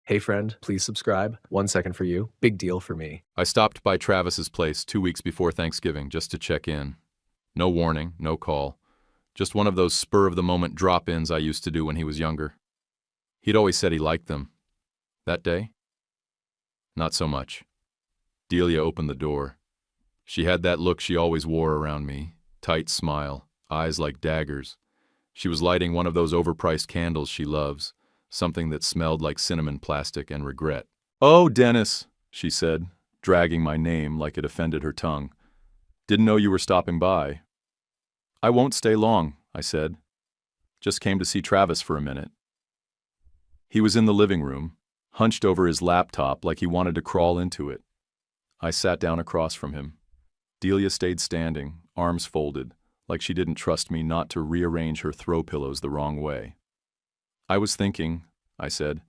Hey friend, please subscribe. 1 second for you. Big deal for me. I stopped by Travis's place 2 weeks before Thanksgiving just to check in. No warning, no call. Just one of those spur-of-the-moment drop-ins I used to do when he was younger. He'd always said he liked them. That day? Not so much. Delia opened the door. She had that look she always wore around me, tight smile, eyes like daggers. She was lighting one of those overpriced candles she loves, something that smelled like cinnamon plastic and regret. "Oh, Dennis," she said, dragging my name like it offended her tongue. "Didn't know you were stopping by." "I won't stay long," I said. "Just came to see Travis for a minute." He was in the living room, hunched over his laptop like he wanted to crawl into it. I sat down across from him. Delia stayed standing, arms folded, like she didn't trust me not to rearrange her throw pillows the wrong way. "I was thinking," I said,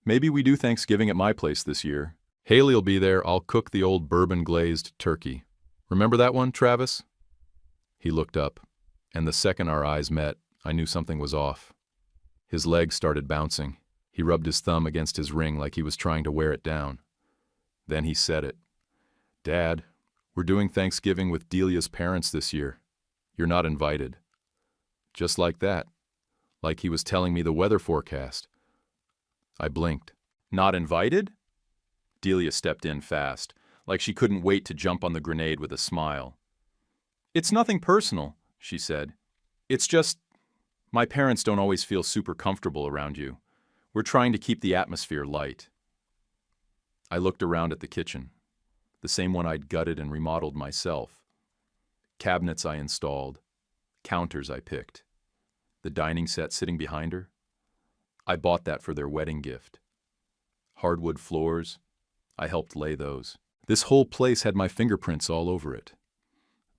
"maybe we do Thanksgiving at my place this year. Haley'll be there. I'll cook the old bourbon-glazed turkey. Remember that one, Travis?" He looked up, and the second our eyes met, I knew something was off. His legs started bouncing. He rubbed his thumb against his ring like he was trying to wear it down. Then he said it. "Dad, we're doing Thanksgiving with Delia's parents this year. You're not invited." Just like that. Like he was telling me the weather forecast. I blinked. "Not invited?" Delia stepped in fast, like she couldn't wait to jump on the grenade with a smile. "It's nothing personal," she said. "It's just, my parents don't always feel super comfortable around you. We're trying to keep the atmosphere light." I looked around at the kitchen, the same one I'd gutted and remodeled myself. Cabinets I installed, counters I picked. The dining set sitting behind her? I bought that for their wedding gift. Hardwood floors? I helped lay those. This whole place had my fingerprints all over it.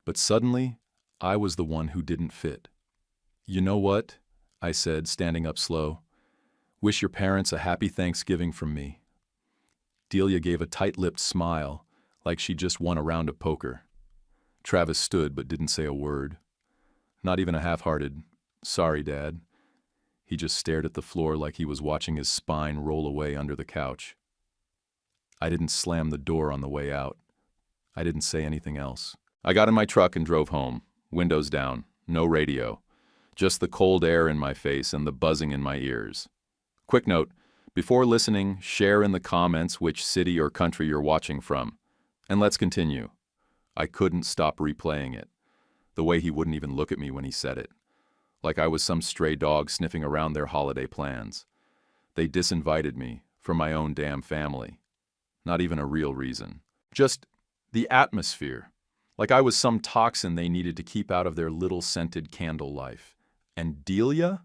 But suddenly, I was the one who didn't fit. "You know what?" I said, standing up slow. "Wish your parents a happy Thanksgiving from me." Delia gave a tight-lipped smile, like she just won a round of poker. Travis stood but didn't say a word. Not even a half-hearted, "Sorry, Dad." He just stared at the floor like he was watching his spine roll away under the couch. I didn't slam the door on the way out. I didn't say anything else. I got in my truck and drove home, windows down, no radio. Just the cold air in my face and the buzzing in my ears. Quick note, before listening, share in the comments which city or country you're watching from. And let's continue. I couldn't stop replaying it. The way he wouldn't even look at me when he said it. Like I was some stray dog sniffing around their holiday plans. They disinvited me from my own damn family. Not even a real reason. Just the atmosphere. Like I was some toxin they needed to keep out of their little scented candle life. And Delia?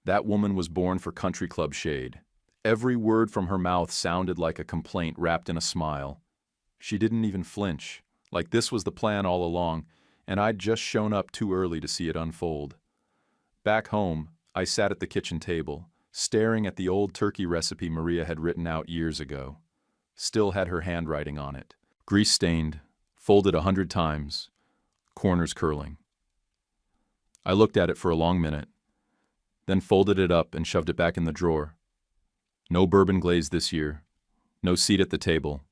That woman was born for country club shade. Every word from her mouth sounded like a complaint wrapped in a smile. She didn't even flinch, like this was the plan all along, and I'd just shown up too early to see it unfold. Back home, I sat at the kitchen table, staring at the old turkey recipe Maria had written out years ago. Still had her handwriting on it, grease-stained, folded 100 times, corners curling. I looked at it for a long minute, then folded it up and shoved it back in the drawer. No bourbon glaze this year, no seat at the table.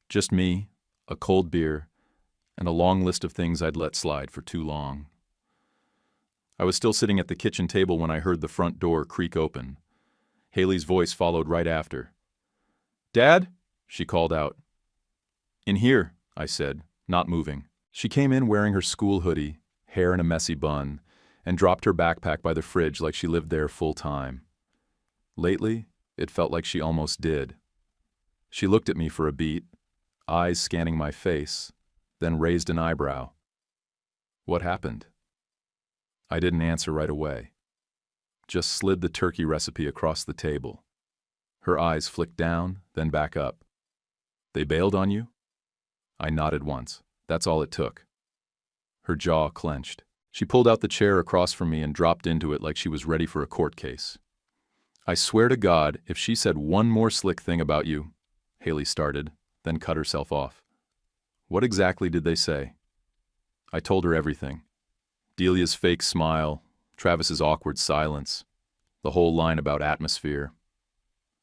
Just me, a cold beer, and a long list of things I'd let slide for too long. I was still sitting at the kitchen table when I heard the front door creak open. Haley's voice followed right after. "Dad?" she called out. "In here," I said, not moving. She came in wearing her school hoodie, hair in a messy bun, and dropped her backpack by the fridge like she lived there full time. Lately, it felt like she almost did. She looked at me for a beat, eyes scanning my face, then raised an eyebrow. What happened? I didn't answer right away. Just slid the turkey recipe across the table. Her eyes flicked down, then back up. "They bailed on you?" I nodded once. That's all it took. Her jaw clenched. She pulled out the chair across from me and dropped into it like she was ready for a court case. "I swear to God, if she said one more slick thing about you," Haley started, then cut herself off. "What exactly did they say?" I told her everything. Delia's fake smile, Travis's awkward silence, the whole line about atmosphere.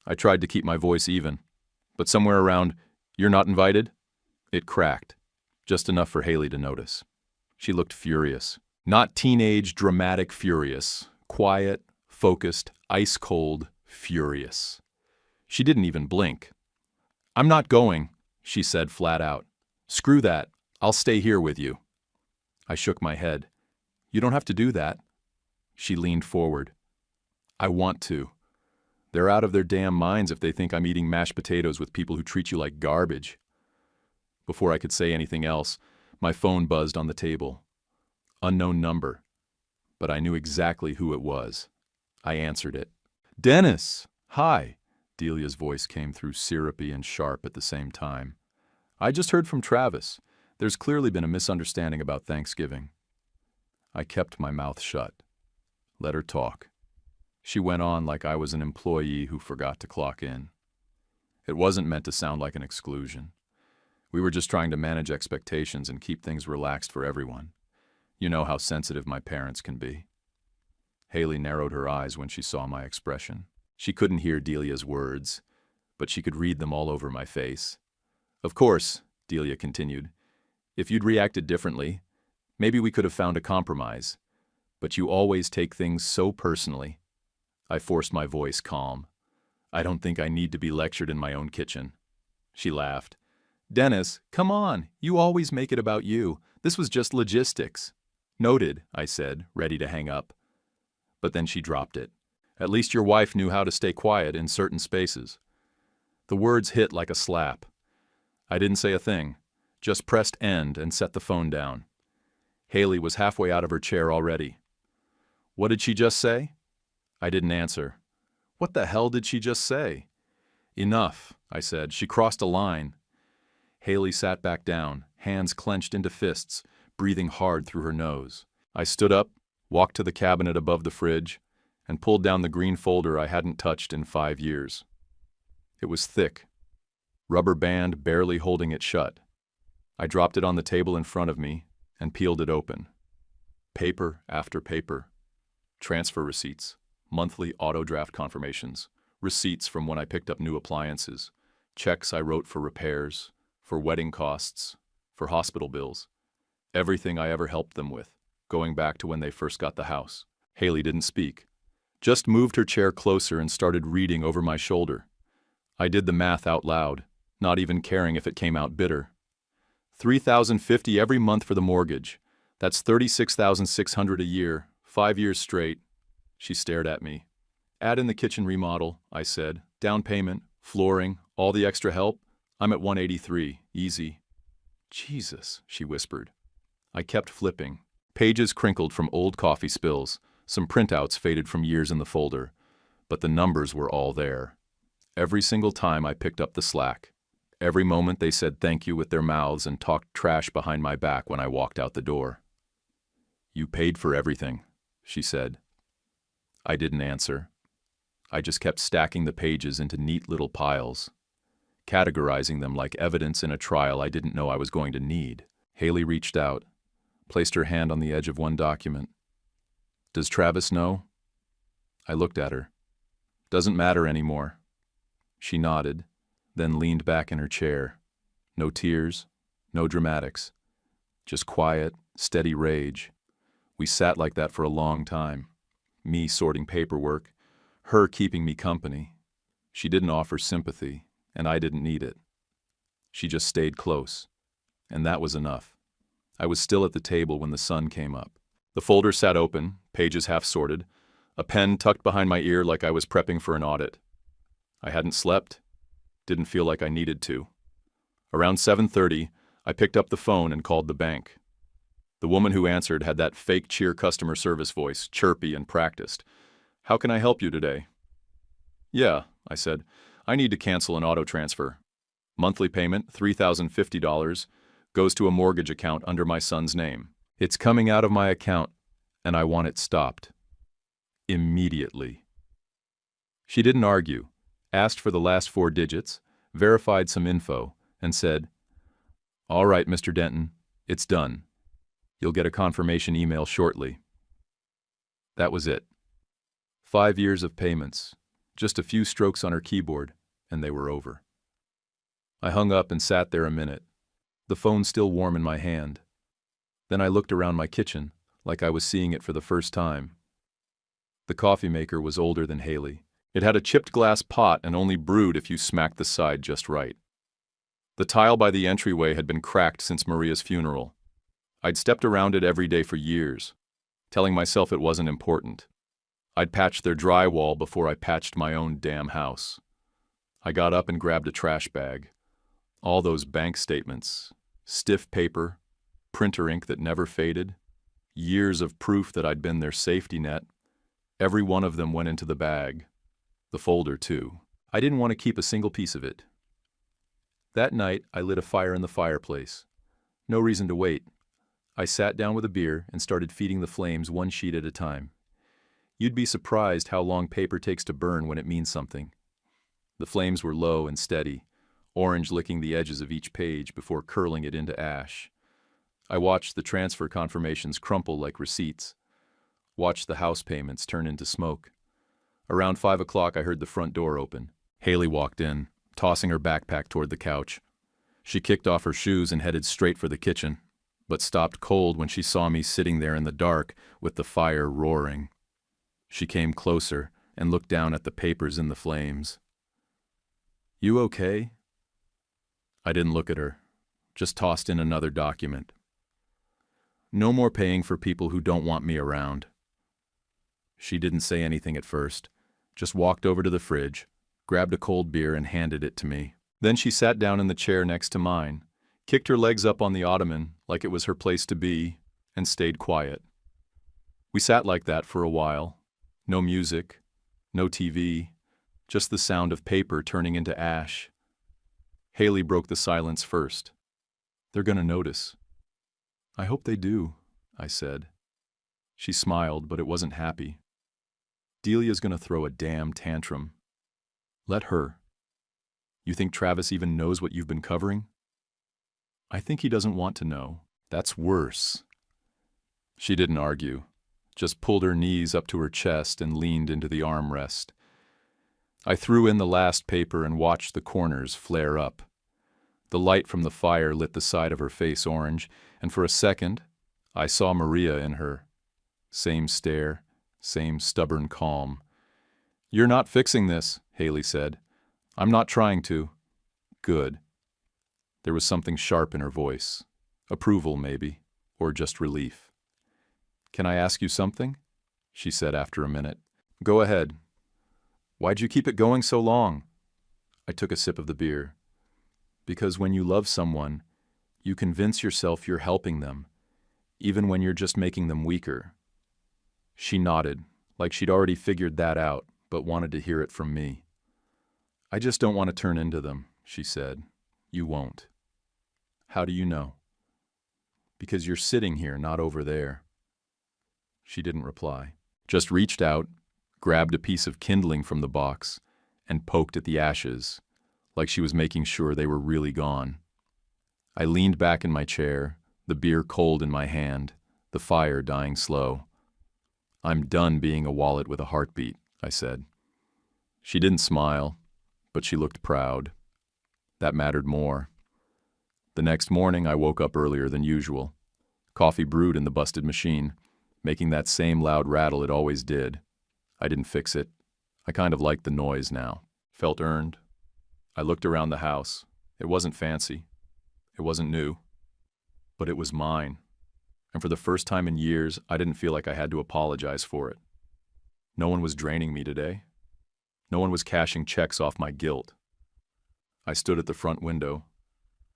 I tried to keep my voice even, but somewhere around, "You're not invited?" it cracked, just enough for Haley to notice. She looked furious. Not teenage, dramatic furious. Quiet, focused, ice-cold, furious. She didn't even blink. "I'm not going," she said flat out. "Screw that. I'll stay here with you." I shook my head. "You don't have to do that." She leaned forward. "I want to. They're out of their damn minds if they think I'm eating mashed potatoes with people who treat you like garbage." Before I could say anything else, my phone buzzed on the table. Unknown number, but I knew exactly who it was. I answered it. "Dennis! Hi!" Delia's voice came through syrupy and sharp at the same time. "I just heard from Travis. There's clearly been a misunderstanding about Thanksgiving." I kept my mouth shut. Let her talk. She went on like I was an employee who forgot to clock in. It wasn't meant to sound like an exclusion. We were just trying to manage expectations and keep things relaxed for everyone. You know how sensitive my parents can be. Haley narrowed her eyes when she saw my expression. She couldn't hear Delia's words, but she could read them all over my face. "Of course," Delia continued, "if you'd reacted differently, maybe we could have found a compromise. But you always take things so personally." I forced my voice calm. "I don't think I need to be lectured in my own kitchen." She laughed. "Dennis, come on. You always make it about you. This was just logistics." "Noted," I said, ready to hang up. But then she dropped it. "At least your wife knew how to stay quiet in certain spaces." The words hit like a slap. I didn't say a thing, just pressed end and set the phone down. Haley was halfway out of her chair already. "What did she just say?" I didn't answer. What the hell did she just say? "Enough," I said. "She crossed a line." Haley sat back down, hands clenched into fists, breathing hard through her nose. I stood up, walked to the cabinet above the fridge, and pulled down the green folder I hadn't touched in 5 years. It was thick, rubber band barely holding it shut. I dropped it on the table in front of me and peeled it open. Paper after paper. Transfer receipts, monthly auto draft confirmations, receipts from when I picked up new appliances, checks I wrote for repairs, for wedding costs, for hospital bills. Everything I ever helped them with, going back to when they first got the house. Haley didn't speak. Just moved her chair closer and started reading over my shoulder. I did the math out loud, not even caring if it came out bitter. $3,050 every month for the mortgage. That's $36,600 a year, 5 years straight. She stared at me. "Add in the kitchen remodel," I said. "Down payment, flooring, all the extra help. I'm at $183, easy." "Jesus," she whispered. I kept flipping. Pages crinkled from old coffee spills, some printouts faded from years in the folder, but the numbers were all there. Every single time I picked up the slack. Every moment they said thank you with their mouths and talked trash behind my back when I walked out the door. "You paid for everything," she said. I didn't answer. I just kept stacking the pages into neat little piles, categorizing them like evidence in a trial I didn't know I was going to need. Haley reached out, placed her hand on the edge of one document. "Does Travis know?" I looked at her. "Doesn't matter anymore." She nodded, then leaned back in her chair. No tears, no dramatics. Just quiet, steady rage. We sat like that for a long time. Me sorting paperwork, her keeping me company. She didn't offer sympathy, and I didn't need it. She just stayed close, and that was enough. I was still at the table when the sun came up. The folder sat open, pages half sorted, a pen tucked behind my ear like I was prepping for an audit. I hadn't slept, didn't feel like I needed to. Around 7:30, I picked up the phone and called the bank. The woman who answered had that fake cheer customer service voice, chirpy and practiced. "How can I help you today?" "Yeah," I said. "I need to cancel an auto transfer. Monthly payment, $3,050, goes to a mortgage account under my son's name. It's coming out of my account, and I want it stopped. Immediately." She didn't argue, asked for the last 4 digits, verified some info, and said, "All right, Mr. Denton, it's done. You'll get a confirmation email shortly." That was it. 5 years of payments, Just a few strokes on her keyboard, and they were over. I hung up and sat there a minute, the phone still warm in my hand. Then I looked around my kitchen, like I was seeing it for the first time. The coffee maker was older than Haley. It had a chipped glass pot and only brewed if you smacked the side just right. The tile by the entryway had been cracked since Maria's funeral. I'd stepped around it every day for years, telling myself it wasn't important. I'd patched their drywall before I patched my own damn house. I got up and grabbed a trash bag. All those bank statements, stiff paper, printer ink that never faded, years of proof that I'd been their safety net, every one of them went into the bag. The folder, too. I didn't want to keep a single piece of it. That night, I lit a fire in the fireplace. No reason to wait. I sat down with a beer and started feeding the flames one sheet at a time. You'd be surprised how long paper takes to burn when it means something. The flames were low and steady, orange licking the edges of each page before curling it into ash. I watched the transfer confirmations crumple like receipts, watched the house payments turn into smoke. Around 5 o'clock, I heard the front door open. Haley walked in, tossing her backpack toward the couch. She kicked off her shoes and headed straight for the kitchen, but stopped cold when she saw me sitting there in the dark with the fire roaring. She came closer and looked down at the papers in the flames. "You okay?" I didn't look at her, just tossed in another document. No more paying for people who don't want me around. She didn't say anything at first, just walked over to the fridge, grabbed a cold beer and handed it to me. Then she sat down in the chair next to mine, kicked her legs up on the ottoman like it was her place to be, and stayed quiet. We sat like that for a while. No music, no TV, just the sound of paper turning into ash. Haley broke the silence first. "They're gonna notice." "I hope they do," I said. She smiled, but it wasn't happy. "Delia's gonna throw a damn tantrum." "Let her." "You think Travis even knows what you've been covering?" "I think he doesn't want to know. That's worse." She didn't argue, just pulled her knees up to her chest and leaned into the armrest. I threw in the last paper and watched the corners flare up. The light from the fire lit the side of her face orange, and for a second, I saw Maria in her. Same stare, same stubborn calm. "You're not fixing this," Haley said. "I'm not trying to." "Good." There was something sharp in her voice. Approval, maybe, or just relief. "Can I ask you something?" she said after a minute. "Go ahead." "Why'd you keep it going so long?" I took a sip of the beer. "Because when you love someone, you convince yourself you're helping them, even when you're just making them weaker." She nodded, like she'd already figured that out, but wanted to hear it from me. "I just don't want to turn into them," she said. "You won't." "How do you know?" "Because you're sitting here, not over there." She didn't reply, just reached out, grabbed a piece of kindling from the box, and poked at the ashes, like she was making sure they were really gone. I leaned back in my chair, the beer cold in my hand, the fire dying slow. "I'm done being a wallet with a heartbeat," I said. She didn't smile, but she looked proud. That mattered more. The next morning I woke up earlier than usual. Coffee brewed in the busted machine, making that same loud rattle it always did. I didn't fix it. I kind of liked the noise now. Felt earned. I looked around the house. It wasn't fancy. It wasn't new. But it was mine. And for the first time in years, I didn't feel like I had to apologize for it. No one was draining me today. No one was cashing checks off my guilt. I stood at the front window,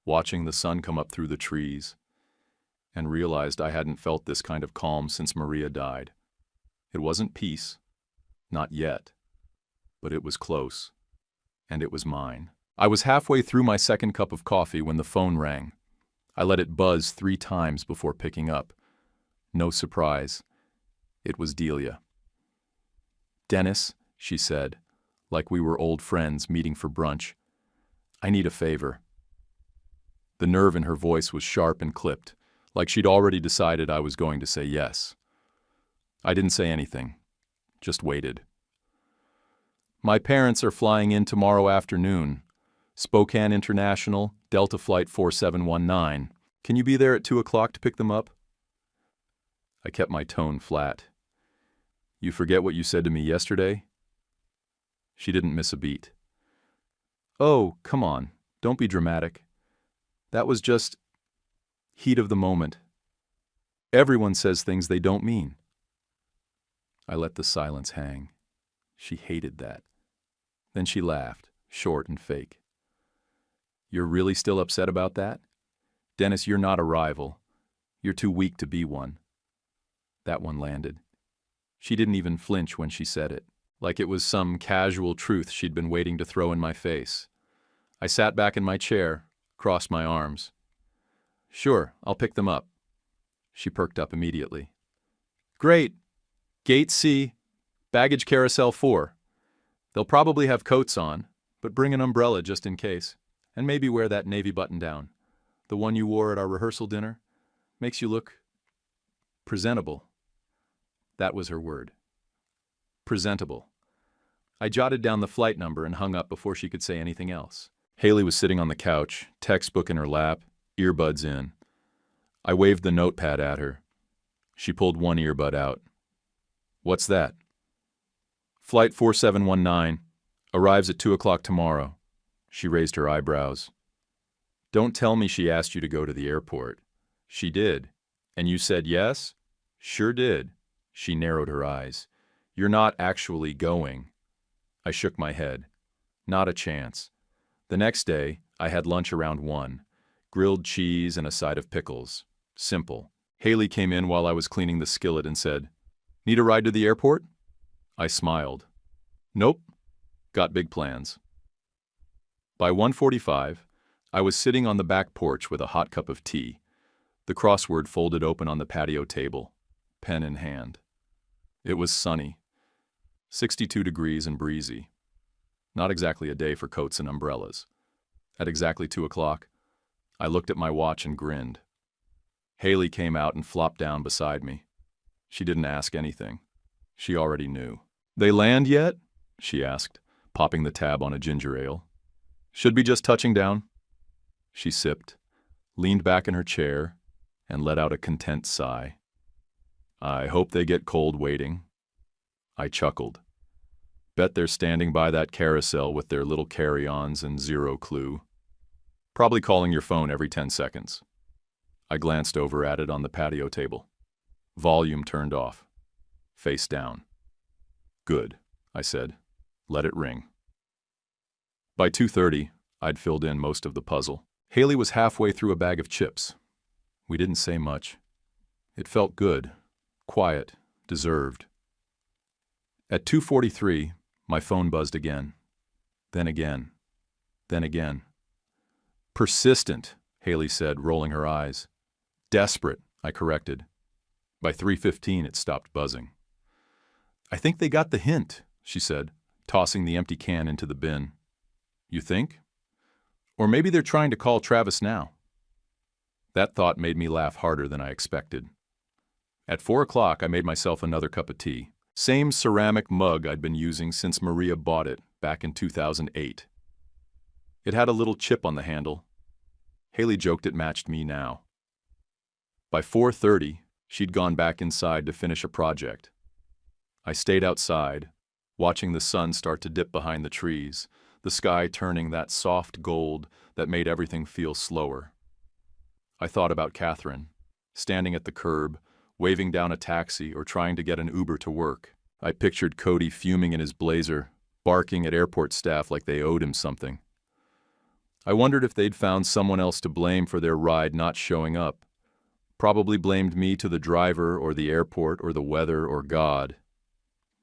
watching the sun come up through the trees, and realized I hadn't felt this kind of calm since Maria died. It wasn't peace. Not yet. But it was close. And it was mine. I was halfway through my second cup of coffee when the phone rang. I let it buzz 3 times before picking up. No surprise. It was Delia. "Dennis," she said, like we were old friends meeting for brunch, "I need a favor." The nerve in her voice was sharp and clipped, like she'd already decided I was going to say yes. I didn't say anything, just waited. My parents are flying in tomorrow afternoon. Spokane International, Delta Flight 4719. Can you be there at 2 o'clock to pick them up? I kept my tone flat. You forget what you said to me yesterday? She didn't miss a beat. Oh, come on, don't be dramatic. That was just heat of the moment. Everyone says things they don't mean. I let the silence hang. She hated that. Then she laughed, short and fake. You're really still upset about that? Dennis, you're not a rival. You're too weak to be one. That one landed. She didn't even flinch when she said it, like it was some casual truth she'd been waiting to throw in my face. I sat back in my chair, crossed my arms. Sure, I'll pick them up. She perked up immediately. Great. Gate C, baggage carousel 4. They'll probably have coats on, but bring an umbrella just in case. And maybe wear that navy button-down. The one you wore at our rehearsal dinner. Makes you look presentable. That was her word. Presentable. I jotted down the flight number and hung up before she could say anything else. Haley was sitting on the couch, textbook in her lap, earbuds in. I waved the notepad at her. She pulled one earbud out. What's that? Flight 4719 arrives at 2 o'clock tomorrow. She raised her eyebrows. Don't tell me she asked you to go to the airport. She did. And you said yes? Sure did. She narrowed her eyes. You're not actually going. I shook my head. Not a chance. The next day, I had lunch around 1. Grilled cheese and a side of pickles. Simple. Haley came in while I was cleaning the skillet and said, Need a ride to the airport? I smiled. Nope. Got big plans. By 1:45, I was sitting on the back porch with a hot cup of tea, the crossword folded open on the patio table, pen in hand. It was sunny, 62 degrees and breezy. Not exactly a day for coats and umbrellas. At exactly 2 o'clock, I looked at my watch and grinned. Haley came out and flopped down beside me. She didn't ask anything. She already knew. They land yet? She asked, popping the tab on a ginger ale. Should be just touching down. She sipped, leaned back in her chair, and let out a content sigh. I hope they get cold waiting. I chuckled. Bet they're standing by that carousel with their little carry-ons and zero clue. Probably calling your phone every 10 seconds. I glanced over at it on the patio table. Volume turned off. Face down. Good, I said. Let it ring. By 2:30, I'd filled in most of the puzzle. Haley was halfway through a bag of chips. We didn't say much. It felt good, quiet, deserved. At 2:43, my phone buzzed again. Then again. Then again. Persistent, Haley said, rolling her eyes. Desperate, I corrected. By 3:15, it stopped buzzing. I think they got the hint, she said, tossing the empty can into the bin. You think? Or maybe they're trying to call Travis now. That thought made me laugh harder than I expected. At 4 o'clock, I made myself another cup of tea. Same ceramic mug I'd been using since Maria bought it back in 2008. It had a little chip on the handle. Haley joked it matched me now. By 4:30, she'd gone back inside to finish a project. I stayed outside, watching the sun start to dip behind the trees, the sky turning that soft gold that made everything feel slower. I thought about Catherine, standing at the curb, waving down a taxi or trying to get an Uber to work. I pictured Cody fuming in his blazer, barking at airport staff like they owed him something. I wondered if they'd found someone else to blame for their ride not showing up. Probably blamed me to the driver or the airport or the weather or God.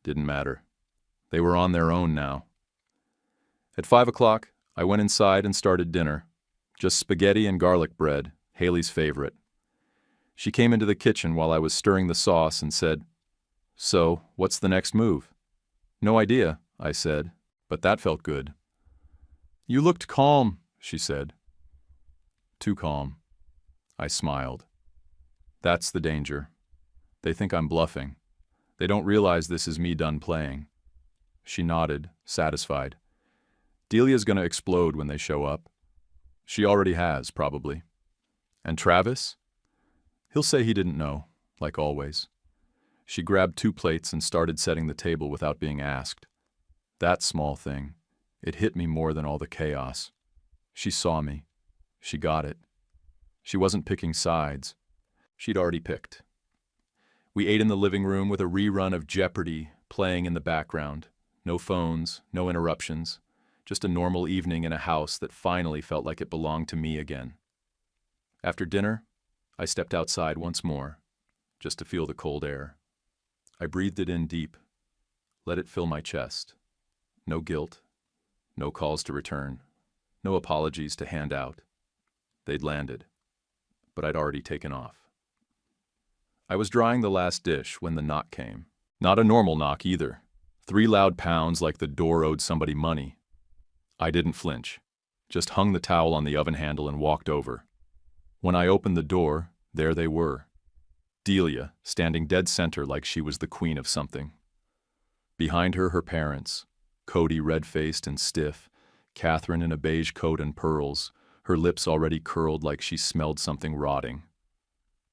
Didn't matter. They were on their own now. At 5 o'clock, I went inside and started dinner. Just spaghetti and garlic bread, Haley's favorite. She came into the kitchen while I was stirring the sauce and said, So, what's the next move? No idea, I said, but that felt good. You looked calm, she said. Too calm. I smiled. That's the danger. They think I'm bluffing. They don't realize this is me done playing. She nodded, satisfied. Delia's gonna explode when they show up. She already has, probably. And Travis? He'll say he didn't know, like always. She grabbed 2 plates and started setting the table without being asked. That small thing, it hit me more than all the chaos. She saw me. She got it. She wasn't picking sides. She'd already picked. We ate in the living room with a rerun of Jeopardy playing in the background. No phones, no interruptions. Just a normal evening in a house that finally felt like it belonged to me again. After dinner, I stepped outside once more, just to feel the cold air. I breathed it in deep, let it fill my chest. No guilt, no calls to return, no apologies to hand out. They'd landed, but I'd already taken off. I was drying the last dish when the knock came. Not a normal knock either. 3 loud pounds like the door owed somebody money. I didn't flinch, just hung the towel on the oven handle and walked over. When I opened the door, there they were. Delia, standing dead center like she was the queen of something. Behind her, her parents, Cody red-faced and stiff, Catherine in a beige coat and pearls, her lips already curled like she smelled something rotting.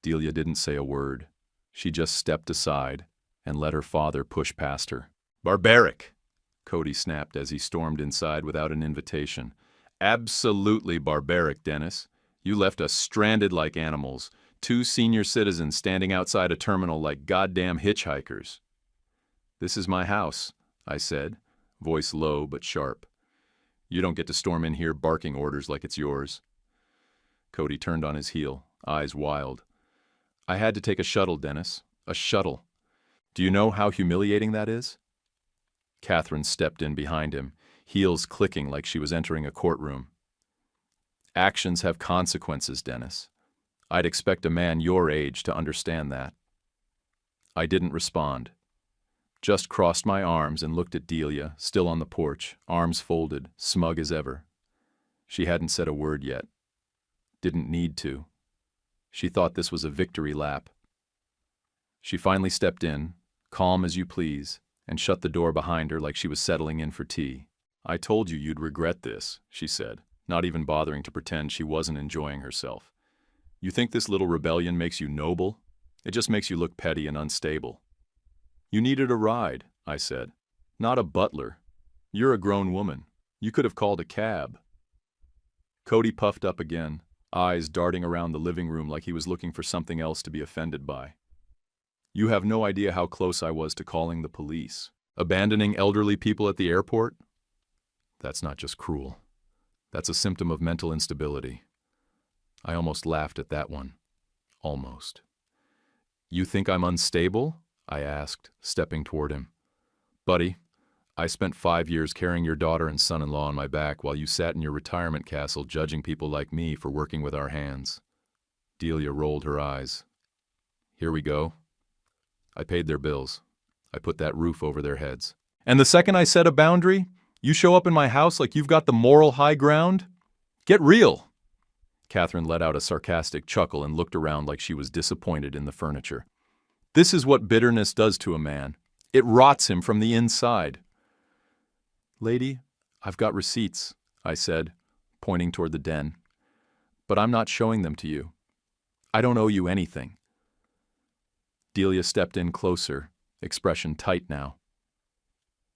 Delia didn't say a word. She just stepped aside and let her father push past her. "Barbaric!" Cody snapped as he stormed inside without an invitation. "Absolutely barbaric, Dennis. You left us stranded like animals, 2 senior citizens standing outside a terminal like goddamn hitchhikers." "This is my house," I said, voice low but sharp. "You don't get to storm in here barking orders like it's yours." Cody turned on his heel, eyes wild. "I had to take a shuttle, Dennis. A shuttle. Do you know how humiliating that is?" Catherine stepped in behind him, heels clicking like she was entering a courtroom. "Actions have consequences, Dennis. I'd expect a man your age to understand that." I didn't respond. Just crossed my arms and looked at Delia, still on the porch, arms folded, smug as ever. She hadn't said a word yet. Didn't need to. She thought this was a victory lap. She finally stepped in, calm as you please, and shut the door behind her like she was settling in for tea. "I told you you'd regret this," she said, not even bothering to pretend she wasn't enjoying herself. "You think this little rebellion makes you noble? It just makes you look petty and unstable." "You needed a ride," I said. "Not a butler. You're a grown woman. You could have called a cab." Cody puffed up again, eyes darting around the living room like he was looking for something else to be offended by. "You have no idea how close I was to calling the police. Abandoning elderly people at the airport? That's not just cruel. That's a symptom of mental instability." I almost laughed at that one. Almost. "You think I'm unstable?" I asked, stepping toward him. "Buddy, I spent 5 years carrying your daughter and son-in-law on my back while you sat in your retirement castle judging people like me for working with our hands." Delia rolled her eyes. "Here we go." I paid their bills. I put that roof over their heads. "And the second I set a boundary, you show up in my house like you've got the moral high ground? Get real!" Catherine let out a sarcastic chuckle and looked around like she was disappointed in the furniture. "This is what bitterness does to a man. It rots him from the inside." "Lady, I've got receipts," I said, pointing toward the den. "But I'm not showing them to you. I don't owe you anything." Delia stepped in closer, expression tight now.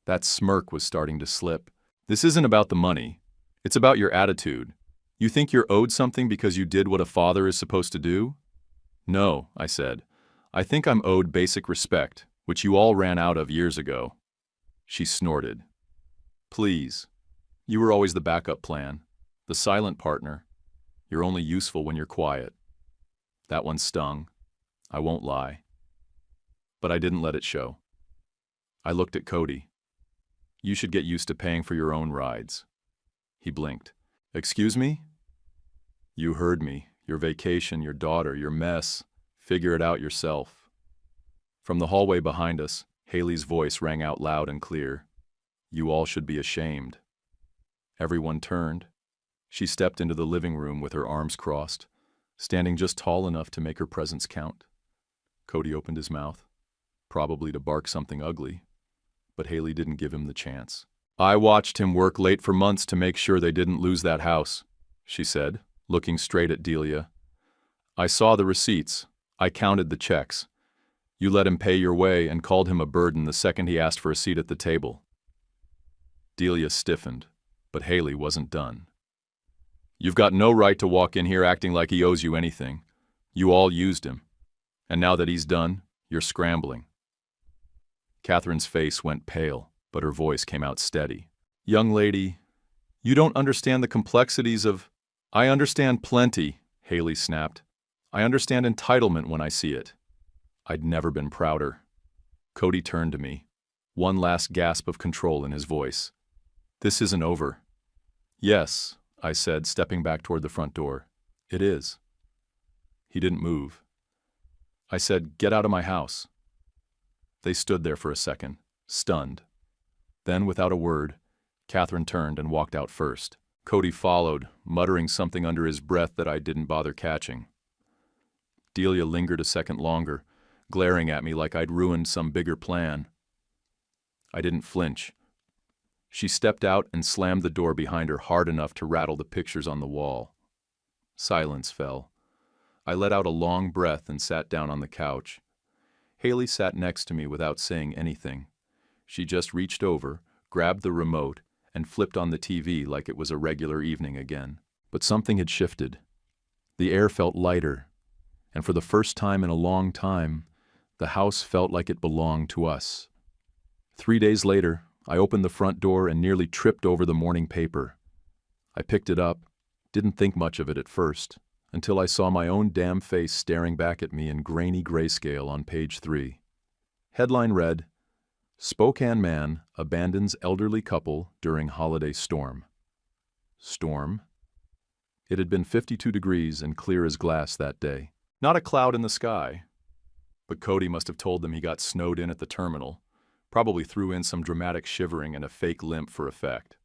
That smirk was starting to slip. "This isn't about the money. It's about your attitude. You think you're owed something because you did what a father is supposed to do?" "No," I said. "I think I'm owed basic respect, which you all ran out of years ago." She snorted. "Please. You were always the backup plan, the silent partner. You're only useful when you're quiet." That one stung. I won't lie. But I didn't let it show. I looked at Cody. "You should get used to paying for your own rides." He blinked. "Excuse me?" "You heard me. Your vacation, your daughter, your mess. Figure it out yourself." From the hallway behind us, Haley's voice rang out loud and clear. "You all should be ashamed." Everyone turned. She stepped into the living room with her arms crossed, standing just tall enough to make her presence count. Cody opened his mouth, probably to bark something ugly, but Haley didn't give him the chance. "I watched him work late for months to make sure they didn't lose that house," she said, looking straight at Delia. "I saw the receipts. I counted the checks. You let him pay your way and called him a burden the second he asked for a seat at the table." Delia stiffened, but Haley wasn't done. "You've got no right to walk in here acting like he owes you anything. You all used him. And now that he's done, you're scrambling." Catherine's face went pale, but her voice came out steady. "Young lady, you don't understand the complexities of—" "I understand plenty," Haley snapped. "I understand entitlement when I see it." I'd never been prouder. Cody turned to me, one last gasp of control in his voice. "This isn't over." "Yes," I said, stepping back toward the front door. "It is." He didn't move. I said, "Get out of my house." They stood there for a second, stunned. Then, without a word, Catherine turned and walked out first. Cody followed, muttering something under his breath that I didn't bother catching. Delia lingered a second longer, glaring at me like I'd ruined some bigger plan. I didn't flinch. She stepped out and slammed the door behind her hard enough to rattle the pictures on the wall. Silence fell. I let out a long breath and sat down on the couch. Haley sat next to me without saying anything. She just reached over, grabbed the remote, and flipped on the TV like it was a regular evening again. But something had shifted. The air felt lighter, and for the first time in a long time, the house felt like it belonged to us. 3 days later, I opened the front door and nearly tripped over the morning paper. I picked it up, didn't think much of it at first, until I saw my own damn face staring back at me in grainy grayscale on page 3. Headline read, "Spokane Man Abandons Elderly Couple During Holiday Storm." Storm? It had been 52 degrees and clear as glass that day. Not a cloud in the sky. But Cody must have told them he got snowed in at the terminal, probably threw in some dramatic shivering and a fake limp for effect.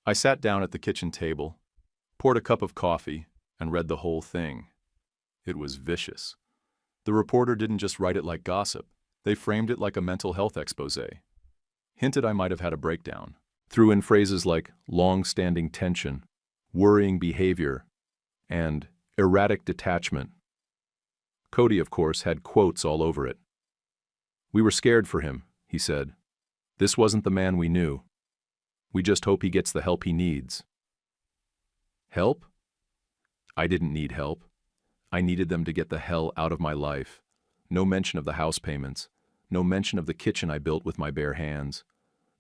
I sat down at the kitchen table, poured a cup of coffee, and read the whole thing. It was vicious. The reporter didn't just write it like gossip. They framed it like a mental health exposé. Hinted I might have had a breakdown. Threw in phrases like long-standing tension, worrying behavior, and erratic detachment. Cody, of course, had quotes all over it. "We were scared for him," he said. "This wasn't the man we knew. We just hope he gets the help he needs." Help? I didn't need help. I needed them to get the hell out of my life. No mention of the house payments. No mention of the kitchen I built with my bare hands.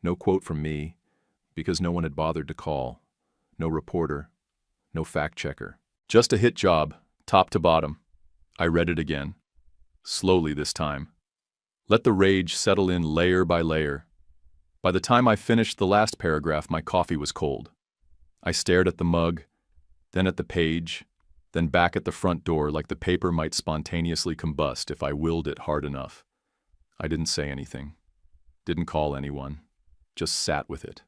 No quote from me, because no one had bothered to call. No reporter. No fact-checker. Just a hit job, top to bottom. I read it again. Slowly this time. Let the rage settle in layer by layer. By the time I finished the last paragraph, my coffee was cold. I stared at the mug, then at the page, then back at the front door like the paper might spontaneously combust if I willed it hard enough. I didn't say anything. Didn't call anyone. Just sat with it.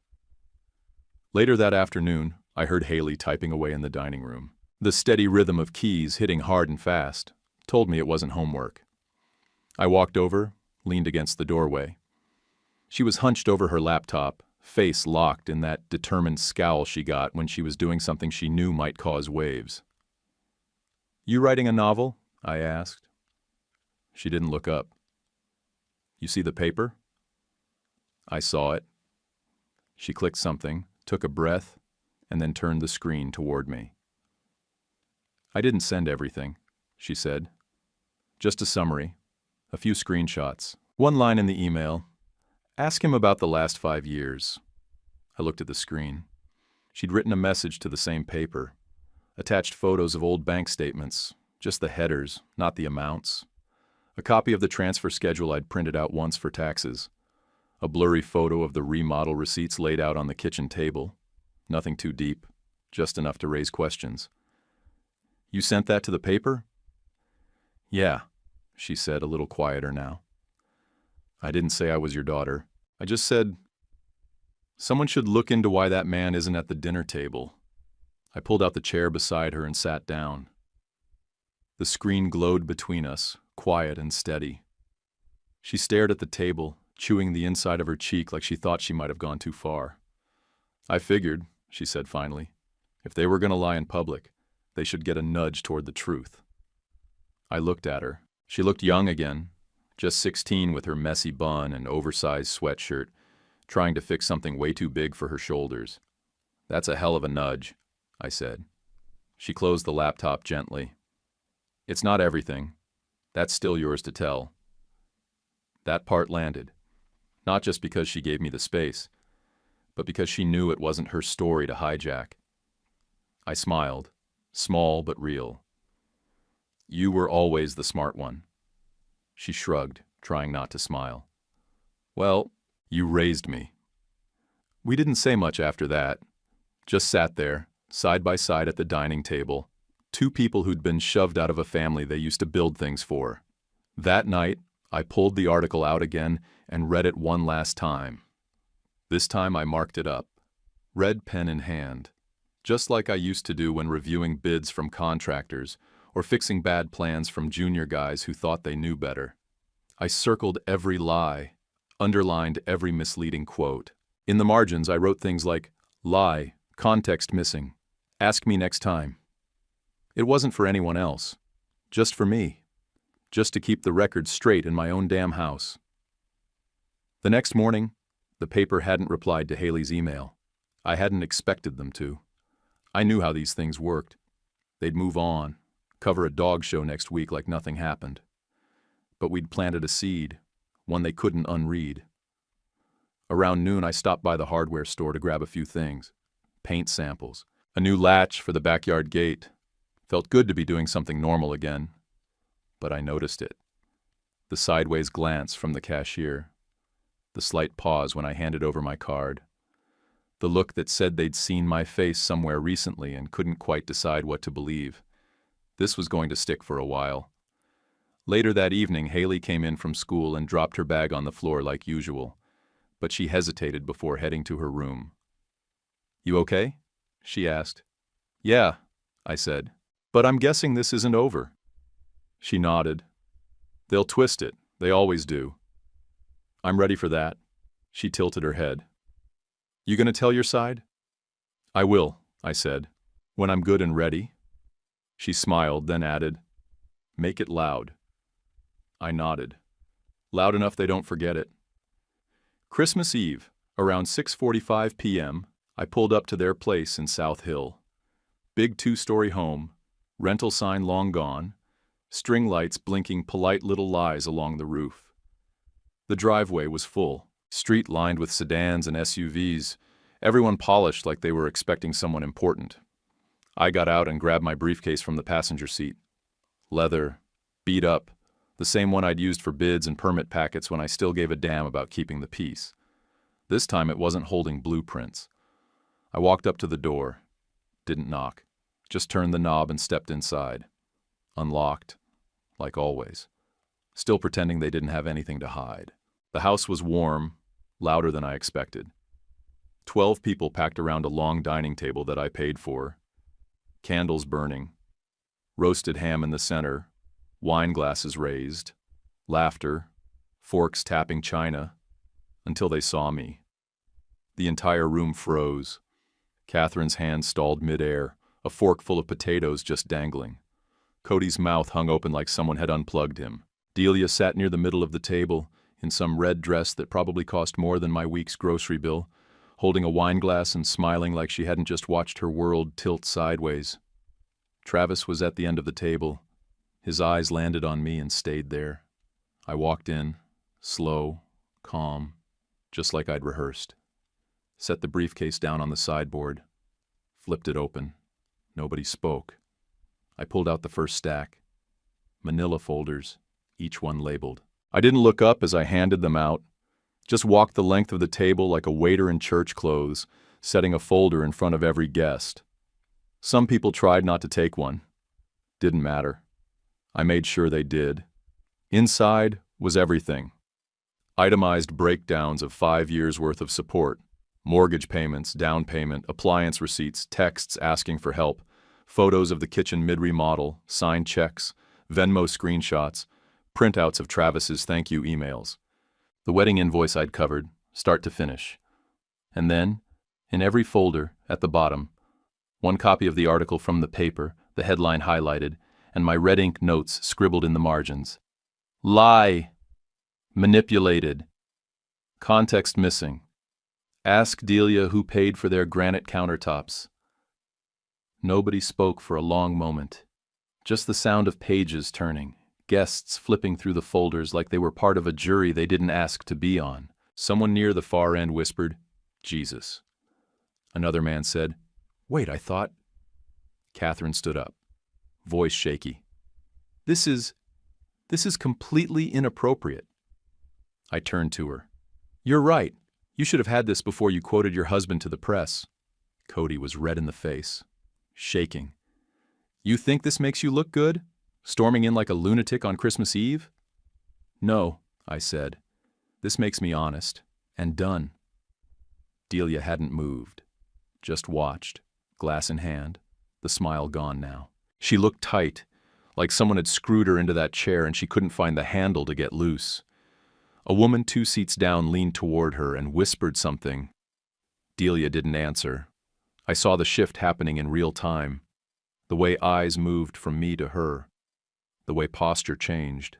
Later that afternoon, I heard Haley typing away in the dining room. The steady rhythm of keys hitting hard and fast told me it wasn't homework. I walked over, leaned against the doorway. She was hunched over her laptop, face locked in that determined scowl she got when she was doing something she knew might cause waves. "You writing a novel?" I asked. She didn't look up. "You see the paper?" I saw it. She clicked something, took a breath, and then turned the screen toward me. "I didn't send everything," she said. "Just a summary, a few screenshots, one line in the email. Ask him about the last 5 years." I looked at the screen. She'd written a message to the same paper, attached photos of old bank statements, just the headers, not the amounts. A copy of the transfer schedule I'd printed out once for taxes. A blurry photo of the remodel receipts laid out on the kitchen table. Nothing too deep, just enough to raise questions. "You sent that to the paper?" "Yeah," she said, a little quieter now. "I didn't say I was your daughter. I just said, someone should look into why that man isn't at the dinner table." I pulled out the chair beside her and sat down. The screen glowed between us, quiet and steady. She stared at the table, chewing the inside of her cheek like she thought she might have gone too far. "I figured," she said finally, "if they were going to lie in public, they should get a nudge toward the truth." I looked at her. She looked young again, just 16 with her messy bun and oversized sweatshirt, trying to fix something way too big for her shoulders. "That's a hell of a nudge," I said. She closed the laptop gently. "It's not everything. That's still yours to tell." That part landed, not just because she gave me the space, but because she knew it wasn't her story to hijack. I smiled, small but real. "You were always the smart one." She shrugged, trying not to smile. "Well, you raised me." We didn't say much after that, just sat there, side by side at the dining table, two people who'd been shoved out of a family they used to build things for. That night, I pulled the article out again and read it one last time. This time I marked it up, red pen in hand, just like I used to do when reviewing bids from contractors or fixing bad plans from junior guys who thought they knew better. I circled every lie, underlined every misleading quote. In the margins, I wrote things like, "Lie, context missing, ask me next time." It wasn't for anyone else, just for me, just to keep the record straight in my own damn house. The next morning, the paper hadn't replied to Haley's email. I hadn't expected them to. I knew how these things worked. They'd move on, cover a dog show next week like nothing happened. But we'd planted a seed, one they couldn't unread. Around noon, I stopped by the hardware store to grab a few things. Paint samples, a new latch for the backyard gate. Felt good to be doing something normal again. But I noticed it. The sideways glance from the cashier. The slight pause when I handed over my card. The look that said they'd seen my face somewhere recently and couldn't quite decide what to believe. This was going to stick for a while. Later that evening, Haley came in from school and dropped her bag on the floor like usual, but she hesitated before heading to her room. "You okay?" she asked. "Yeah," I said, "but I'm guessing this isn't over." She nodded. "They'll twist it. They always do." "I'm ready for that." She tilted her head. "You gonna tell your side?" "I will," I said, "when I'm good and ready." She smiled, then added, "Make it loud." I nodded. Loud enough they don't forget it. Christmas Eve, around 6:45 p.m., I pulled up to their place in South Hill. Big two-story home, rental sign long gone, string lights blinking polite little lies along the roof. The driveway was full, street lined with sedans and SUVs, everyone polished like they were expecting someone important. I got out and grabbed my briefcase from the passenger seat. Leather, beat up, the same one I'd used for bids and permit packets when I still gave a damn about keeping the peace. This time it wasn't holding blueprints. I walked up to the door. Didn't knock. Just turned the knob and stepped inside. Unlocked, like always. Still pretending they didn't have anything to hide. The house was warm, louder than I expected. 12 people packed around a long dining table that I paid for. Candles burning. Roasted ham in the center. Wine glasses raised. Laughter. Forks tapping china. Until they saw me. The entire room froze. Catherine's hand stalled midair, a fork full of potatoes just dangling. Cody's mouth hung open like someone had unplugged him. Delia sat near the middle of the table, in some red dress that probably cost more than my week's grocery bill, holding a wine glass and smiling like she hadn't just watched her world tilt sideways. Travis was at the end of the table. His eyes landed on me and stayed there. I walked in, slow, calm, just like I'd rehearsed. Set the briefcase down on the sideboard. Flipped it open. Nobody spoke. I pulled out the first stack. Manila folders, each one labeled. I didn't look up as I handed them out. Just walked the length of the table like a waiter in church clothes, setting a folder in front of every guest. Some people tried not to take one. Didn't matter. I made sure they did. Inside was everything. Itemized breakdowns of 5 years' worth of support. Mortgage payments, down payment, appliance receipts, texts asking for help, photos of the kitchen mid-remodel, signed checks, Venmo screenshots, printouts of Travis's thank you emails. The wedding invoice I'd covered, start to finish. And then, in every folder, at the bottom, one copy of the article from the paper, the headline highlighted, and my red ink notes scribbled in the margins. Lie. Manipulated. Context missing. Ask Delia who paid for their granite countertops. Nobody spoke for a long moment. Just the sound of pages turning, guests flipping through the folders like they were part of a jury they didn't ask to be on. Someone near the far end whispered, "Jesus." Another man said, "Wait, I thought..." Catherine stood up, voice shaky. This is completely inappropriate." I turned to her. "You're right. You should have had this before you quoted your husband to the press." Cody was red in the face, shaking. "You think this makes you look good? Storming in like a lunatic on Christmas Eve?" "No," I said. "This makes me honest. And done." Delia hadn't moved, just watched, glass in hand, the smile gone now. She looked tight, like someone had screwed her into that chair and she couldn't find the handle to get loose. A woman 2 seats down leaned toward her and whispered something. Delia didn't answer. I saw the shift happening in real time. The way eyes moved from me to her. The way posture changed.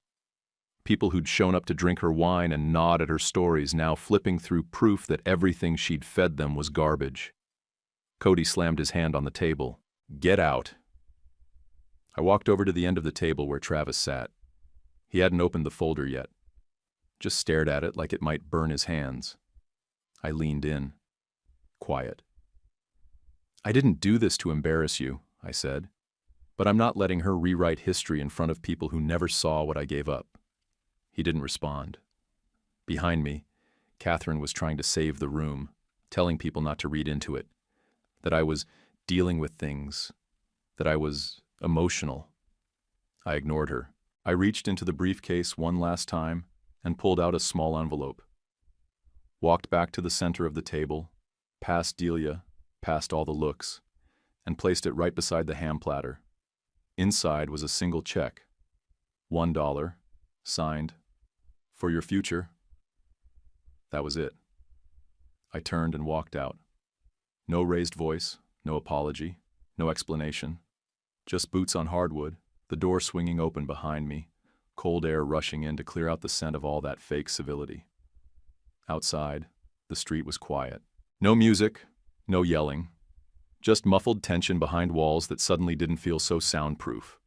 People who'd shown up to drink her wine and nod at her stories now flipping through proof that everything she'd fed them was garbage. Cody slammed his hand on the table. "Get out." I walked over to the end of the table where Travis sat. He hadn't opened the folder yet. Just stared at it like it might burn his hands. I leaned in. Quiet. "I didn't do this to embarrass you," I said. "But I'm not letting her rewrite history in front of people who never saw what I gave up." He didn't respond. Behind me, Catherine was trying to save the room, telling people not to read into it, that I was dealing with things, that I was emotional. I ignored her. I reached into the briefcase one last time and pulled out a small envelope. Walked back to the center of the table, past Delia, past all the looks, and placed it right beside the ham platter. Inside was a single check. $1, signed, "For your future." That was it. I turned and walked out. No raised voice, no apology, no explanation. Just boots on hardwood, the door swinging open behind me, cold air rushing in to clear out the scent of all that fake civility. Outside, the street was quiet. No music, no yelling. Just muffled tension behind walls that suddenly didn't feel so soundproof.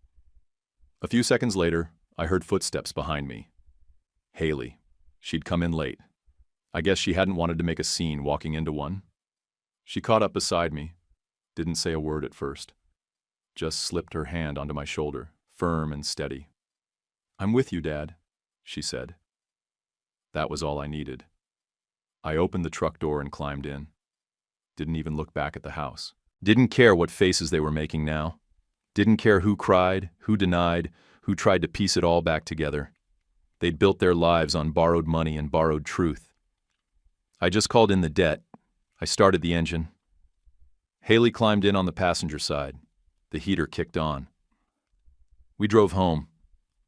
A few seconds later, I heard footsteps behind me. Haley. She'd come in late. I guess she hadn't wanted to make a scene walking into one. She caught up beside me, didn't say a word at first. Just slipped her hand onto my shoulder, firm and steady. "I'm with you, Dad," she said. That was all I needed. I opened the truck door and climbed in. Didn't even look back at the house. Didn't care what faces they were making now. Didn't care who cried, who denied, who tried to piece it all back together. They'd built their lives on borrowed money and borrowed truth. I just called in the debt. I started the engine. Haley climbed in on the passenger side. The heater kicked on. We drove home.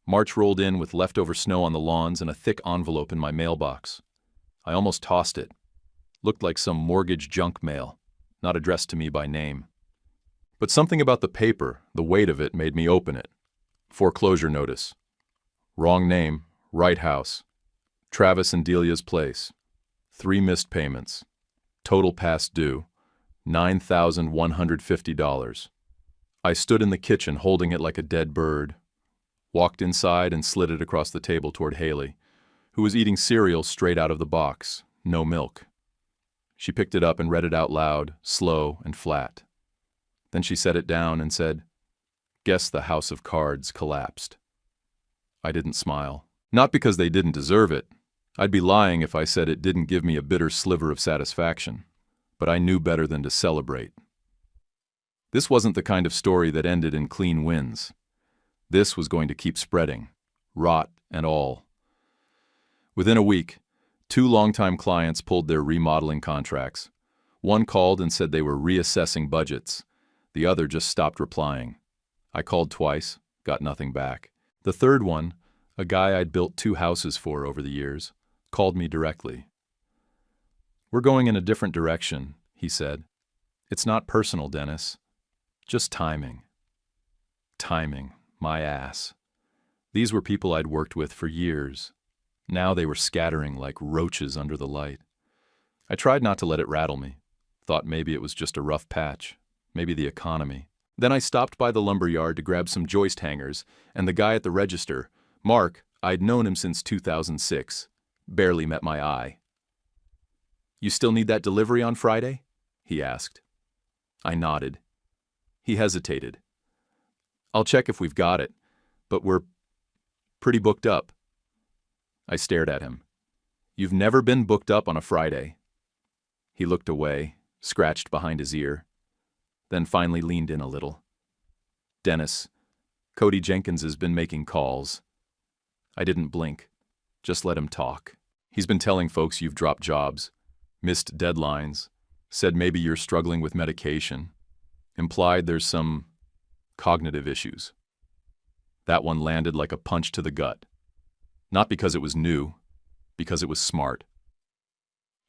March rolled in with leftover snow on the lawns and a thick envelope in my mailbox. I almost tossed it. Looked like some mortgage junk mail, not addressed to me by name. But something about the paper, the weight of it, made me open it. Foreclosure notice. Wrong name, right house. Travis and Delia's place. 3 missed payments. Total past due, $9,150. I stood in the kitchen holding it like a dead bird. Walked inside and slid it across the table toward Haley, who was eating cereal straight out of the box, no milk. She picked it up and read it out loud, slow and flat. Then she set it down and said, "Guess the house of cards collapsed." I didn't smile. Not because they didn't deserve it. I'd be lying if I said it didn't give me a bitter sliver of satisfaction. But I knew better than to celebrate. This wasn't the kind of story that ended in clean wins. This was going to keep spreading, rot and all. Within a week, 2 longtime clients pulled their remodeling contracts. One called and said they were reassessing budgets. The other just stopped replying. I called twice, got nothing back. The third one, a guy I'd built 2 houses for over the years, called me directly. "We're going in a different direction," he said. "It's not personal, Dennis. Just timing." Timing, my ass. These were people I'd worked with for years. Now they were scattering like roaches under the light. I tried not to let it rattle me. Thought maybe it was just a rough patch. Maybe the economy. Then I stopped by the lumber yard to grab some joist hangers, and the guy at the register, Mark, I'd known him since 2006, barely met my eye. "You still need that delivery on Friday?" he asked. I nodded. He hesitated. "I'll check if we've got it, but we're pretty booked up." I stared at him. "You've never been booked up on a Friday." He looked away, scratched behind his ear, then finally leaned in a little. "Dennis, Cody Jenkins has been making calls." I didn't blink, just let him talk. "He's been telling folks you've dropped jobs, missed deadlines, said maybe you're struggling with medication, implied there's some cognitive issues." That one landed like a punch to the gut. Not because it was new, because it was smart.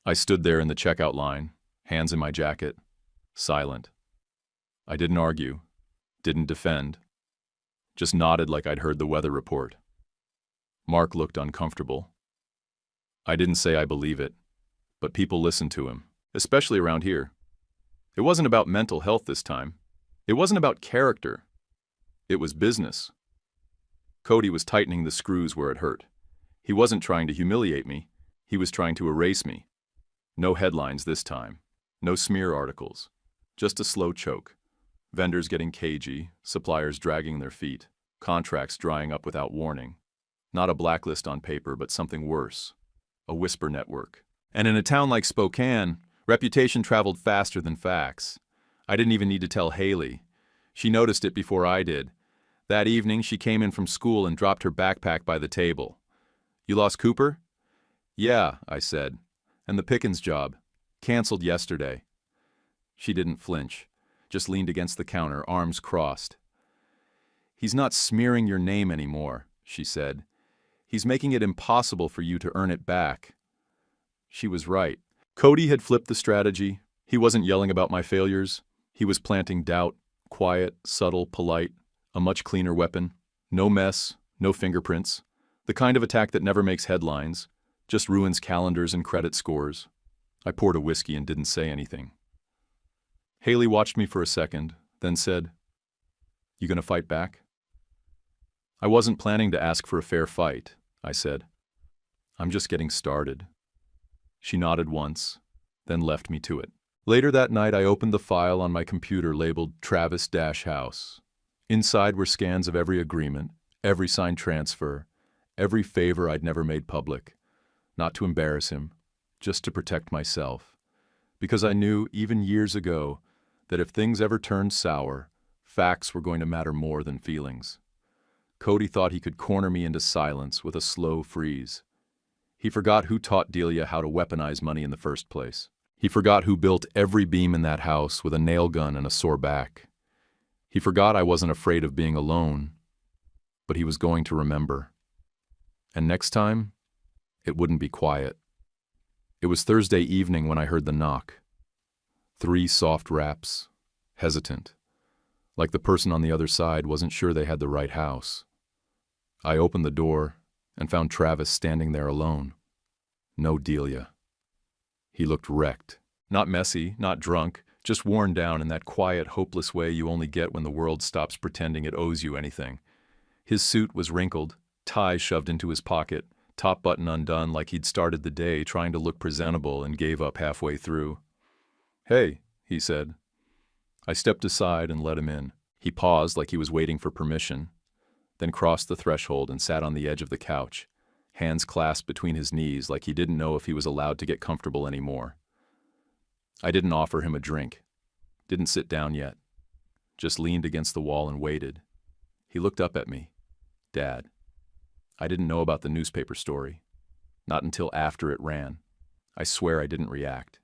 I stood there in the checkout line, hands in my jacket, silent. I didn't argue, didn't defend, just nodded like I'd heard the weather report. Mark looked uncomfortable. I didn't say I believe it, but people listened to him, especially around here. It wasn't about mental health this time. It wasn't about character. It was business. Cody was tightening the screws where it hurt. He wasn't trying to humiliate me. He was trying to erase me. No headlines this time. No smear articles. Just a slow choke. Vendors getting cagey, suppliers dragging their feet, contracts drying up without warning. Not a blacklist on paper, but something worse. A whisper network. And in a town like Spokane, reputation traveled faster than facts. I didn't even need to tell Haley. She noticed it before I did. That evening, she came in from school and dropped her backpack by the table. "You lost Cooper?" "Yeah," I said. "And the Pickens job. Canceled yesterday." She didn't flinch, just leaned against the counter, arms crossed. "He's not smearing your name anymore," she said. "He's making it impossible for you to earn it back." She was right. Cody had flipped the strategy. He wasn't yelling about my failures. He was planting doubt, quiet, subtle, polite, a much cleaner weapon. No mess, no fingerprints. The kind of attack that never makes headlines, just ruins calendars and credit scores. I poured a whiskey and didn't say anything. Haley watched me for a second, then said, "You gonna fight back?" "I wasn't planning to ask for a fair fight," I said. "I'm just getting started." She nodded once, then left me to it. Later that night, I opened the file on my computer labeled Travis-House. Inside were scans of every agreement, every signed transfer, every favor I'd never made public. Not to embarrass him, just to protect myself. Because I knew, even years ago, that if things ever turned sour, facts were going to matter more than feelings. Cody thought he could corner me into silence with a slow freeze. He forgot who taught Delia how to weaponize money in the first place. He forgot who built every beam in that house with a nail gun and a sore back. He forgot I wasn't afraid of being alone, but he was going to remember. And next time, it wouldn't be quiet. It was Thursday evening when I heard the knock. 3 soft raps, hesitant, like the person on the other side wasn't sure they had the right house. I opened the door and found Travis standing there alone. No Delia. He looked wrecked. Not messy, not drunk, just worn down in that quiet, hopeless way you only get when the world stops pretending it owes you anything. His suit was wrinkled, tie shoved into his pocket, top button undone like he'd started the day trying to look presentable and gave up halfway through. "Hey," he said. I stepped aside and let him in. He paused like he was waiting for permission, then crossed the threshold and sat on the edge of the couch, hands clasped between his knees like he didn't know if he was allowed to get comfortable anymore. I didn't offer him a drink, didn't sit down yet, just leaned against the wall and waited. He looked up at me. "Dad." I didn't know about the newspaper story. Not until after it ran. I swear I didn't react.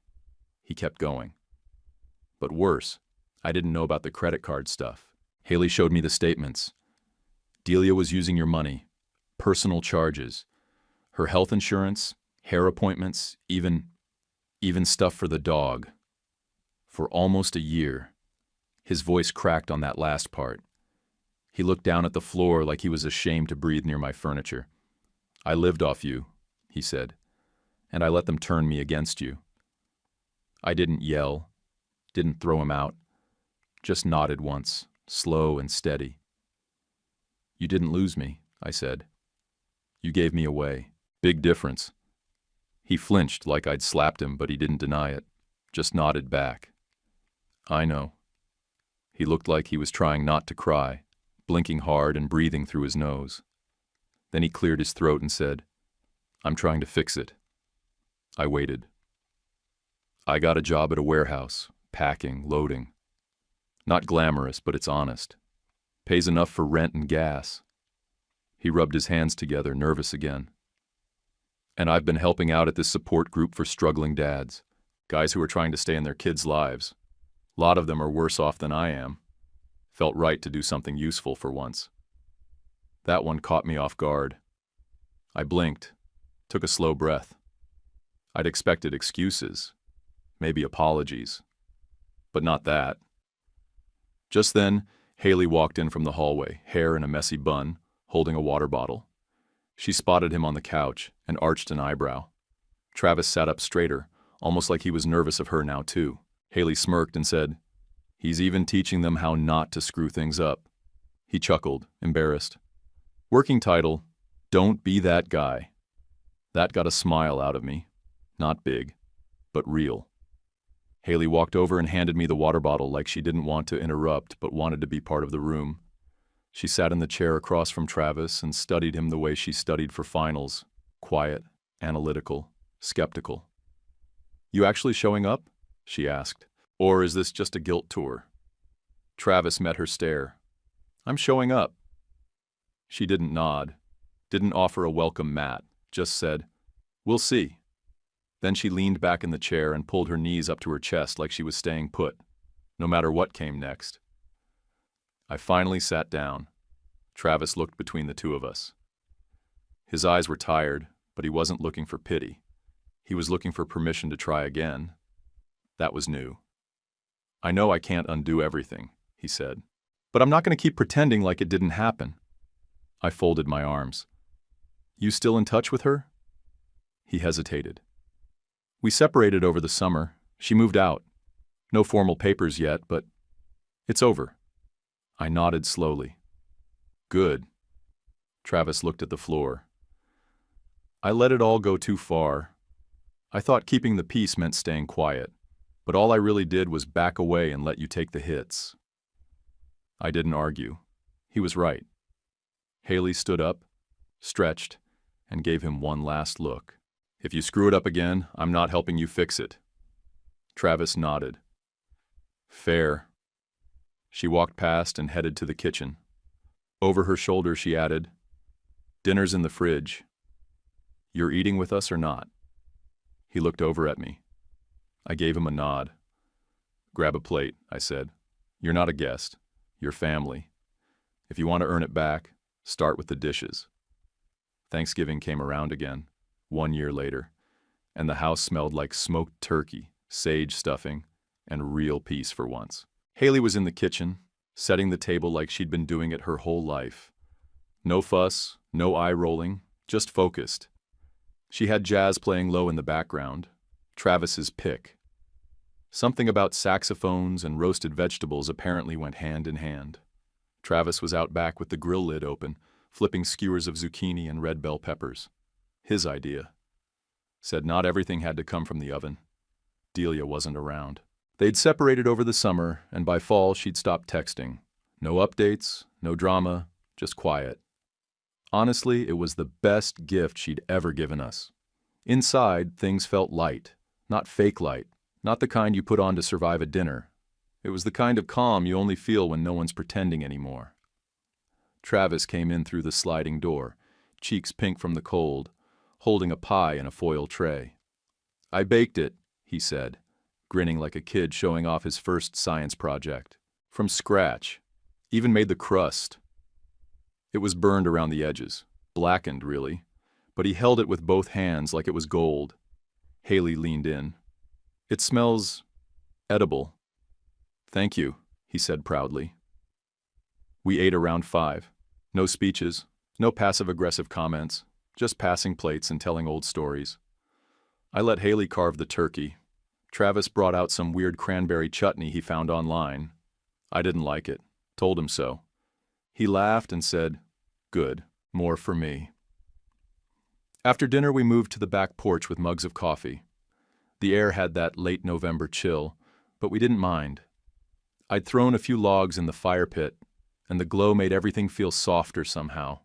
He kept going. But worse, I didn't know about the credit card stuff. Haley showed me the statements. Delia was using your money. Personal charges. Her health insurance, Hair appointments, even stuff for the dog. For almost a year. His voice cracked on that last part. He looked down at the floor like he was ashamed to breathe near my furniture. I lived off you, he said, and I let them turn me against you. I didn't yell, didn't throw him out, just nodded once, slow and steady. You didn't lose me, I said. You gave me away. Big difference. He flinched like I'd slapped him, but he didn't deny it, just nodded back. I know. He looked like he was trying not to cry, blinking hard and breathing through his nose. Then he cleared his throat and said, I'm trying to fix it. I waited. I got a job at a warehouse, packing, loading. Not glamorous, but it's honest. Pays enough for rent and gas. He rubbed his hands together, nervous again. And I've been helping out at this support group for struggling dads, guys who are trying to stay in their kids' lives. A lot of them are worse off than I am. Felt right to do something useful for once. That one caught me off guard. I blinked, took a slow breath. I'd expected excuses, maybe apologies, but not that. Just then, Haley walked in from the hallway, hair in a messy bun, holding a water bottle. She spotted him on the couch and arched an eyebrow. Travis sat up straighter, almost like he was nervous of her now too. Haley smirked and said, He's even teaching them how not to screw things up. He chuckled, embarrassed. Working title, Don't Be That Guy. That got a smile out of me. Not big, but real. Haley walked over and handed me the water bottle like she didn't want to interrupt but wanted to be part of the room. She sat in the chair across from Travis and studied him the way she studied for finals, quiet, analytical, skeptical. You actually showing up? She asked. Or is this just a guilt tour? Travis met her stare. I'm showing up. She didn't nod, didn't offer a welcome mat, just said, We'll see. Then she leaned back in the chair and pulled her knees up to her chest like she was staying put, no matter what came next. I finally sat down. Travis looked between the two of us. His eyes were tired, but he wasn't looking for pity. He was looking for permission to try again. That was new. I know I can't undo everything, he said, but I'm not going to keep pretending like it didn't happen. I folded my arms. You still in touch with her? He hesitated. We separated over the summer. She moved out. No formal papers yet, but it's over. I nodded slowly. Good. Travis looked at the floor. I let it all go too far. I thought keeping the peace meant staying quiet, but all I really did was back away and let you take the hits. I didn't argue. He was right. Haley stood up, stretched, and gave him one last look. If you screw it up again, I'm not helping you fix it. Travis nodded. Fair. She walked past and headed to the kitchen. Over her shoulder, she added, Dinner's in the fridge. You're eating with us or not? He looked over at me. I gave him a nod. Grab a plate, I said. You're not a guest. You're family. If you want to earn it back, start with the dishes. Thanksgiving came around again, 1 year later, and the house smelled like smoked turkey, sage stuffing, and real peace for once. Haley was in the kitchen, setting the table like she'd been doing it her whole life. No fuss, no eye-rolling, just focused. She had jazz playing low in the background, Travis's pick. Something about saxophones and roasted vegetables apparently went hand in hand. Travis was out back with the grill lid open, flipping skewers of zucchini and red bell peppers. His idea. Said not everything had to come from the oven. Delia wasn't around. They'd separated over the summer, and by fall she'd stopped texting. No updates, no drama, just quiet. Honestly, it was the best gift she'd ever given us. Inside, things felt light, not fake light, not the kind you put on to survive a dinner. It was the kind of calm you only feel when no one's pretending anymore. Travis came in through the sliding door, cheeks pink from the cold, holding a pie in a foil tray. I baked it, he said, grinning like a kid showing off his first science project. From scratch. Even made the crust. It was burned around the edges. Blackened, really. but he held it with both hands like it was gold. Haley leaned in. "It smells edible." "Thank you," he said proudly. We ate around 5. No speeches, no passive-aggressive comments, just passing plates and telling old stories. I let Haley carve the turkey. Travis brought out some weird cranberry chutney he found online. I didn't like it. Told him so. He laughed and said, "Good, more for me." After dinner we moved to the back porch with mugs of coffee. The air had that late November chill, but we didn't mind. I'd thrown a few logs in the fire pit, and the glow made everything feel softer somehow.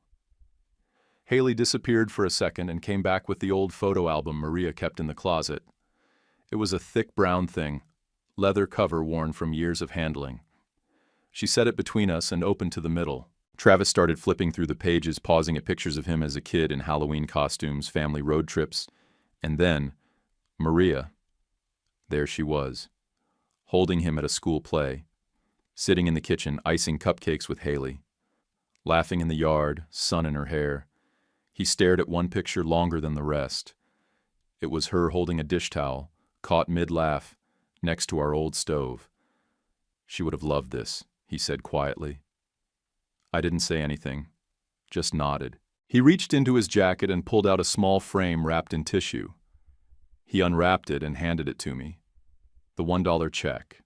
Haley disappeared for a second and came back with the old photo album Maria kept in the closet. It was a thick brown thing, leather cover worn from years of handling. She set it between us and opened to the middle. Travis started flipping through the pages, pausing at pictures of him as a kid in Halloween costumes, family road trips, and then, Maria. There she was, holding him at a school play, sitting in the kitchen, icing cupcakes with Haley, laughing in the yard, sun in her hair. He stared at one picture longer than the rest. It was her holding a dish towel, caught mid-laugh, next to our old stove. She would have loved this, he said quietly. I didn't say anything, just nodded. He reached into his jacket and pulled out a small frame wrapped in tissue. He unwrapped it and handed it to me. The $1 check.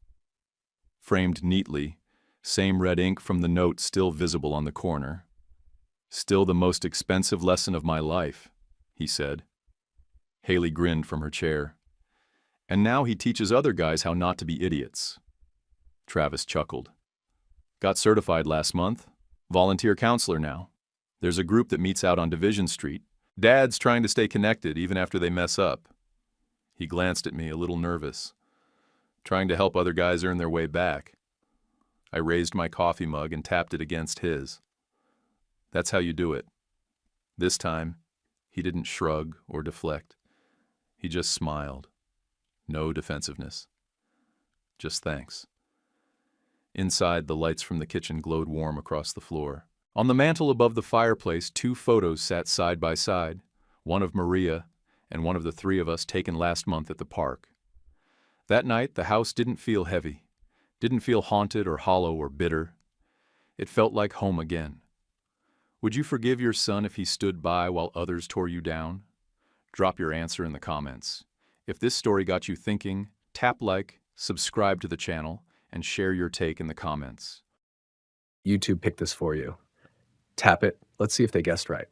Framed neatly, same red ink from the note still visible on the corner. "Still the most expensive lesson of my life," he said. Haley grinned from her chair. "And now he teaches other guys how not to be idiots." Travis chuckled. "Got certified last month. Volunteer counselor now. There's a group that meets out on Division Street. Dads trying to stay connected even after they mess up." He glanced at me, a little nervous. "Trying to help other guys earn their way back." I raised my coffee mug and tapped it against his. "That's how you do it." This time, he didn't shrug or deflect. He just smiled. No defensiveness. Just thanks. Inside, the lights from the kitchen glowed warm across the floor. On the mantel above the fireplace, 2 photos sat side by side, one of Maria and one of the 3 of us taken last month at the park. That night, the house didn't feel heavy, didn't feel haunted or hollow or bitter. It felt like home again. Would you forgive your son if he stood by while others tore you down? Drop your answer in the comments. If this story got you thinking, tap like, subscribe to the channel, and share your take in the comments. YouTube picked this for you. Tap it. Let's see if they guessed right.